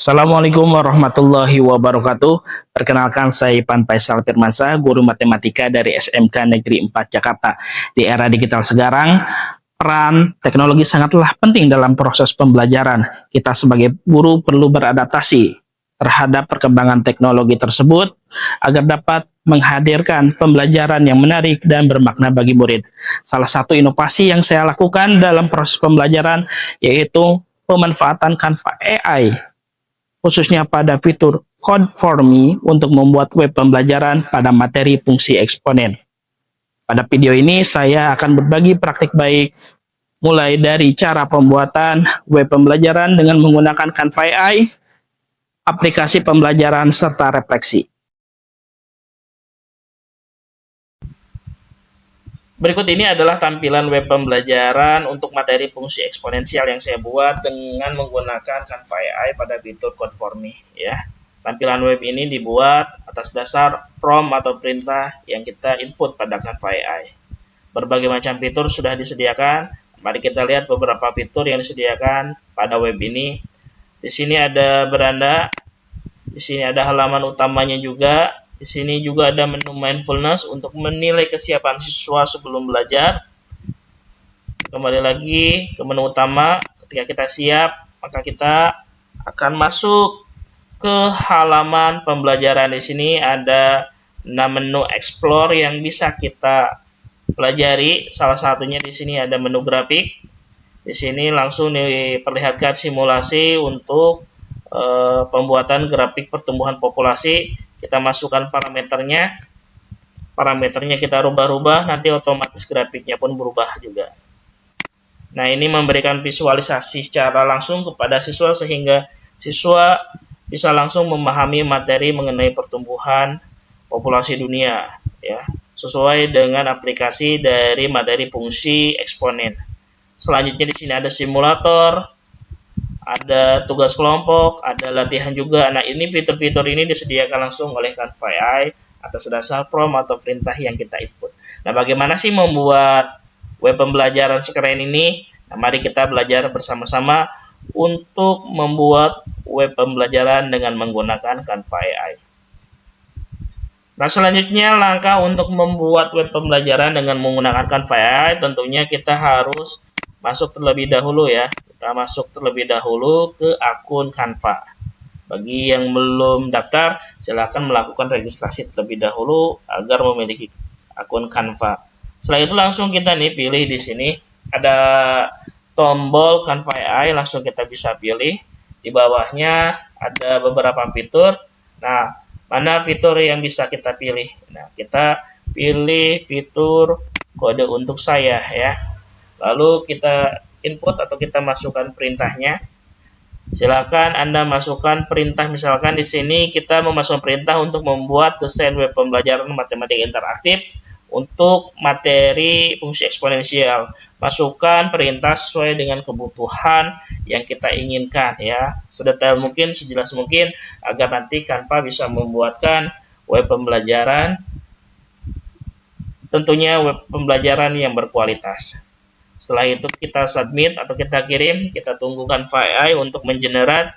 Assalamualaikum warahmatullahi wabarakatuh. Perkenalkan, saya Ipan Faisal Firmansyah, guru matematika dari SMK Negeri 4 Jakarta. Di era digital sekarang, peran teknologi sangatlah penting dalam proses pembelajaran. Kita sebagai guru perlu beradaptasi terhadap perkembangan teknologi tersebut agar dapat menghadirkan pembelajaran yang menarik dan bermakna bagi murid. Salah satu inovasi yang saya lakukan dalam proses pembelajaran yaitu pemanfaatan Canva AI, khususnya pada fitur Code for Me untuk membuat web pembelajaran pada materi fungsi eksponen. Pada video ini saya akan berbagi praktik baik mulai dari cara pembuatan web pembelajaran dengan menggunakan Canva AI, aplikasi pembelajaran, serta refleksi. Berikut ini adalah tampilan web pembelajaran untuk materi fungsi eksponensial yang saya buat dengan menggunakan Canva AI pada fitur Code for Me, ya. Tampilan web ini dibuat atas dasar prompt atau perintah yang kita input pada Canva AI. Berbagai macam fitur sudah disediakan. Mari kita lihat beberapa fitur yang disediakan pada web ini. Di sini ada beranda, di sini ada halaman utamanya juga. Di sini juga ada menu mindfulness untuk menilai kesiapan siswa sebelum belajar. Kembali lagi ke menu utama. Ketika kita siap, maka kita akan masuk ke halaman pembelajaran. Di sini ada menu explore yang bisa kita pelajari. Salah satunya di sini ada menu grafik. Di sini langsung diperlihatkan simulasi untuk pembuatan grafik pertumbuhan populasi. Kita masukkan parameternya kita rubah-rubah, nanti otomatis grafiknya pun berubah juga. Nah, ini memberikan visualisasi secara langsung kepada siswa sehingga siswa bisa langsung memahami materi mengenai pertumbuhan populasi dunia, ya, sesuai dengan aplikasi dari materi fungsi eksponen. Selanjutnya di sini ada simulator, ada tugas kelompok, ada latihan juga. Nah, ini fitur-fitur ini disediakan langsung oleh Canva AI atas dasar prompt atau perintah yang kita input. Nah, bagaimana sih membuat web pembelajaran sekeren ini? Nah, mari kita belajar bersama-sama untuk membuat web pembelajaran dengan menggunakan Canva AI. Nah, selanjutnya langkah untuk membuat web pembelajaran dengan menggunakan Canva AI, tentunya kita harus masuk terlebih dahulu, ya. Kita masuk terlebih dahulu ke akun Canva. Bagi yang belum daftar, silakan melakukan registrasi terlebih dahulu agar memiliki akun Canva. Setelah itu langsung kita pilih di sini ada tombol Canva AI, langsung kita bisa pilih. Di bawahnya ada beberapa fitur. Nah, mana fitur yang bisa kita pilih? Nah, kita pilih fitur kode untuk saya, ya. Lalu kita input atau kita masukkan perintahnya. Silakan Anda masukkan perintah, misalkan di sini kita memasukkan perintah untuk membuat desain web pembelajaran matematika interaktif untuk materi fungsi eksponensial. Masukkan perintah sesuai dengan kebutuhan yang kita inginkan, ya. Sedetail mungkin, sejelas mungkin agar nanti Canva bisa membuatkan web pembelajaran, tentunya web pembelajaran yang berkualitas. Setelah itu kita submit atau kita kirim, kita tunggu Canva AI untuk mengenerate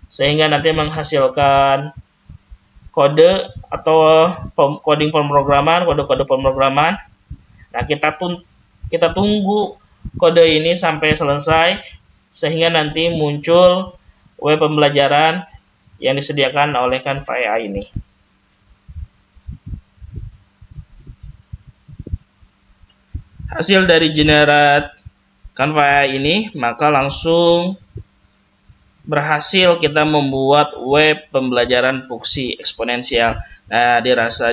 sehingga nanti menghasilkan kode atau coding pemrograman, kode-kode pemrograman. Nah, kita tunggu kode ini sampai selesai sehingga nanti muncul web pembelajaran yang disediakan oleh Canva AI ini. Hasil dari generate Canva ini, maka langsung berhasil kita membuat web pembelajaran fungsi eksponensial. Nah,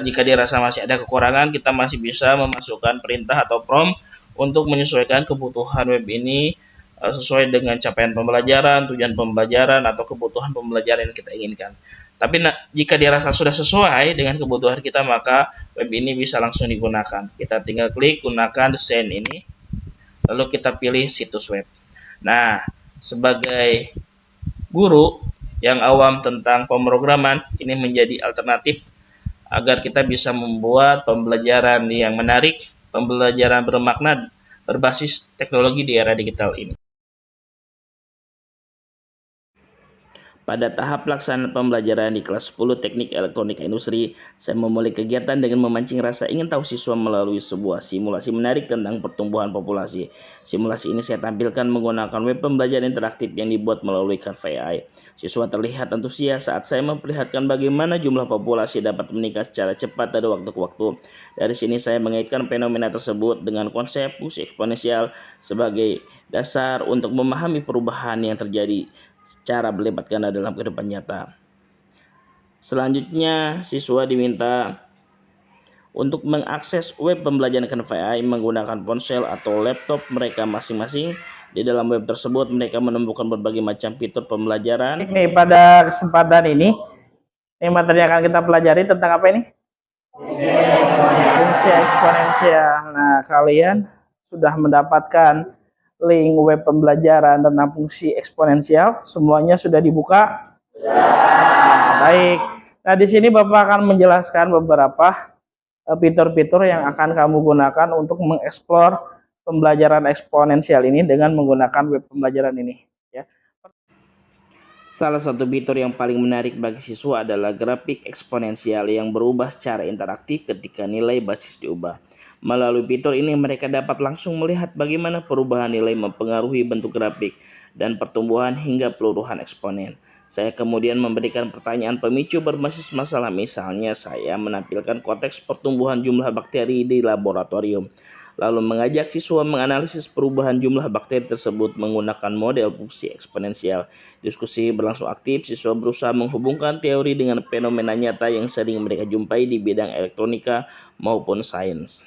jika dirasa masih ada kekurangan, kita masih bisa memasukkan perintah atau prompt untuk menyesuaikan kebutuhan web ini sesuai dengan capaian pembelajaran, tujuan pembelajaran, atau kebutuhan pembelajaran yang kita inginkan. Tapi jika dirasa sudah sesuai dengan kebutuhan kita, maka web ini bisa langsung digunakan. Kita tinggal klik gunakan desain ini, lalu kita pilih situs web. Nah, sebagai guru yang awam tentang pemrograman, ini menjadi alternatif agar kita bisa membuat pembelajaran yang menarik, pembelajaran bermakna berbasis teknologi di era digital ini. Pada tahap pelaksanaan pembelajaran di kelas 10 Teknik Elektronika Industri, saya memulai kegiatan dengan memancing rasa ingin tahu siswa melalui sebuah simulasi menarik tentang pertumbuhan populasi. Simulasi ini saya tampilkan menggunakan web pembelajaran interaktif yang dibuat melalui Canva AI. Siswa terlihat antusias saat saya memperlihatkan bagaimana jumlah populasi dapat meningkat secara cepat dari waktu ke waktu. Dari sini saya mengaitkan fenomena tersebut dengan konsep fungsi eksponensial sebagai dasar untuk memahami perubahan yang terjadi secara berlipat ganda dalam kehidupan nyata. Selanjutnya, siswa diminta untuk mengakses web pembelajaran Canva AI menggunakan ponsel atau laptop mereka masing-masing. Di dalam web tersebut, mereka menemukan berbagai macam fitur pembelajaran. Ini pada kesempatan ini materi yang akan kita pelajari tentang apa ini? Fungsi eksponensial. Nah, kalian sudah mendapatkan link web pembelajaran tentang fungsi eksponensial, semuanya sudah dibuka? Baik. Nah, di sini Bapak akan menjelaskan beberapa fitur-fitur yang akan kamu gunakan untuk mengeksplor pembelajaran eksponensial ini dengan menggunakan web pembelajaran ini, ya. Salah satu fitur yang paling menarik bagi siswa adalah grafik eksponensial yang berubah secara interaktif ketika nilai basis diubah. Melalui fitur ini mereka dapat langsung melihat bagaimana perubahan nilai mempengaruhi bentuk grafik dan pertumbuhan hingga peluruhan eksponen. Saya kemudian memberikan pertanyaan pemicu berbasis masalah, misalnya saya menampilkan konteks pertumbuhan jumlah bakteri di laboratorium, lalu mengajak siswa menganalisis perubahan jumlah bakteri tersebut menggunakan model fungsi eksponensial. Diskusi berlangsung aktif, siswa berusaha menghubungkan teori dengan fenomena nyata yang sering mereka jumpai di bidang elektronika maupun sains.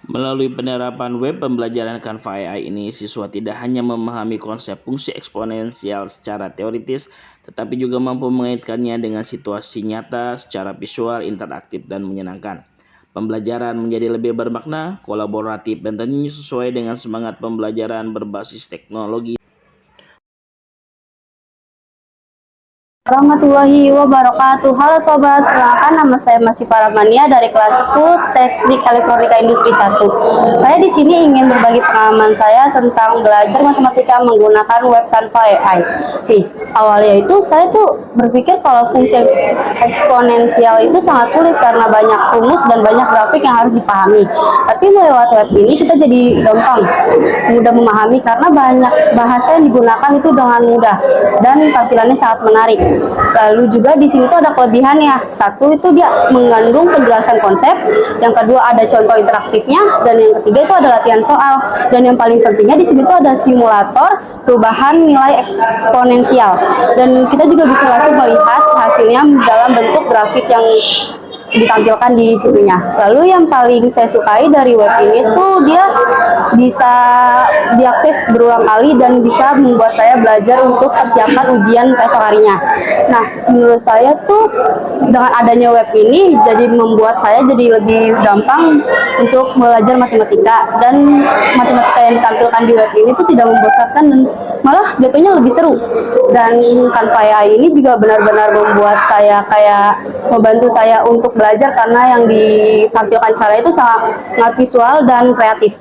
Melalui penerapan web pembelajaran Canva AI ini, siswa tidak hanya memahami konsep fungsi eksponensial secara teoritis, tetapi juga mampu mengaitkannya dengan situasi nyata secara visual, interaktif, dan menyenangkan. Pembelajaran menjadi lebih bermakna, kolaboratif, dan tentunya sesuai dengan semangat pembelajaran berbasis teknologi. Warahmatullahi wabarakatuh. Halo sobat, perkenalkan nama saya Masih Paramania dari kelas 10 Teknik Elektronika Industri 1. Saya di sini ingin berbagi pengalaman saya tentang belajar matematika menggunakan web Canva AI. Awalnya itu saya tuh berpikir kalau fungsi eksponensial itu sangat sulit karena banyak rumus dan banyak grafik yang harus dipahami. Tapi lewat web ini kita jadi gampang, mudah memahami karena banyak bahasa yang digunakan itu dengan mudah dan tampilannya sangat menarik. Lalu juga di sini tuh ada kelebihannya. Satu itu dia mengandung penjelasan konsep, yang kedua ada contoh interaktifnya, dan yang ketiga itu ada latihan soal. Dan yang paling pentingnya di sini tuh ada simulator perubahan nilai eksponensial. Dan kita juga bisa langsung melihat hasilnya dalam bentuk grafik yang ditampilkan di situnya. Lalu yang paling saya sukai dari web ini tuh dia bisa diakses berulang kali dan bisa membuat saya belajar untuk persiapan ujian keesok harinya. Nah, menurut saya tuh dengan adanya web ini jadi membuat saya jadi lebih gampang untuk belajar matematika, dan matematika yang ditampilkan di web ini tuh tidak membosankan dan malah jatuhnya lebih seru. Dan Canva AI ini juga benar-benar membuat saya kayak membantu saya untuk belajar karena yang ditampilkan cara itu sangat visual dan kreatif.